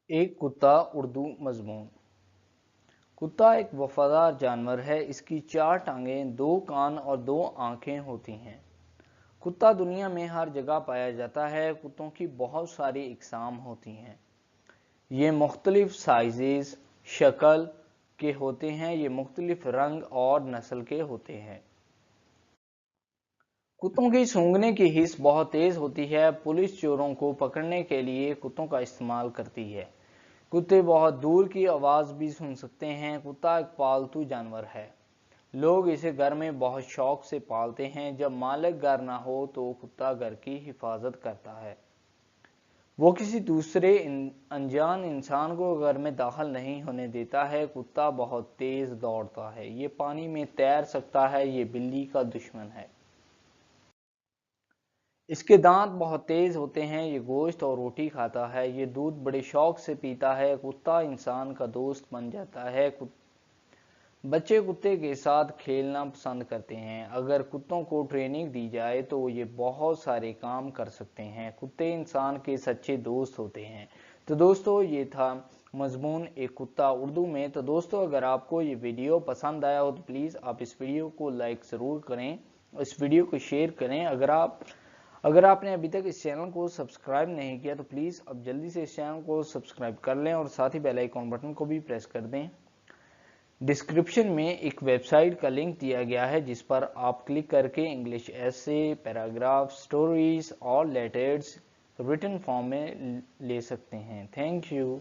ایک کتا اردو مضمون۔ کتا ایک وفادار جانور ہے۔ اس کی 4 ٹانگیں، 2 کان اور 2 آنکھیں ہوتی ہیں۔ کتا دنیا میں ہر جگہ پایا جاتا ہے۔ کتوں کی بہت ساری اقسام ہوتی ہیں۔ یہ مختلف سائزز، شکل کے ہوتے ہیں۔ یہ مختلف رنگ اور نسل کے ہوتے ہیں۔ کتوں کی سونگھنے کی حس بہت تیز ہوتی ہے۔ پولیس چوروں کو پکڑنے کے لیے کتوں کا استعمال کرتی ہے۔ کتے بہت دور کی آواز بھی سن سکتے ہیں۔ کتا ایک پالتو جانور ہے۔ لوگ اسے گھر میں بہت شوق سے پالتے ہیں۔ جب مالک گھر نہ ہو تو کتا گھر کی حفاظت کرتا ہے۔ وہ کسی دوسرے انجان انسان کو گھر میں داخل نہیں ہونے دیتا ہے۔ کتا بہت تیز دوڑتا ہے۔ یہ پانی میں تیر سکتا ہے۔ یہ بلی کا دشمن ہے۔ اس کے دانت بہت تیز ہوتے ہیں۔ یہ گوشت اور روٹی کھاتا ہے۔ یہ دودھ بڑے شوق سے پیتا ہے۔ کتا انسان کا دوست بن جاتا ہے۔ بچے کتے کے ساتھ کھیلنا پسند کرتے ہیں۔ اگر کتوں کو ٹریننگ دی جائے تو یہ بہت سارے کام کر سکتے ہیں۔ کتے انسان کے سچے دوست ہوتے ہیں۔ تو دوستو، یہ تھا مضمون ایک کتا اردو میں۔ تو دوستو، اگر آپ کو یہ ویڈیو پسند آیا ہو تو پلیز آپ اس ویڈیو کو لائک ضرور کریں، اس ویڈیو کو شیئر کریں۔ اگر آپ نے ابھی تک اس چینل کو سبسکرائب نہیں کیا تو پلیز اب جلدی سے اس چینل کو سبسکرائب کر لیں اور ساتھ ہی بیل آئیکن بٹن کو بھی پریس کر دیں۔ ڈسکرپشن میں ایک ویب سائٹ کا لنک دیا گیا ہے جس پر آپ کلک کر کے انگلش ایسے، پیراگراف، سٹوریز اور لیٹرز ریٹن فارم میں لے سکتے ہیں۔ Thank you.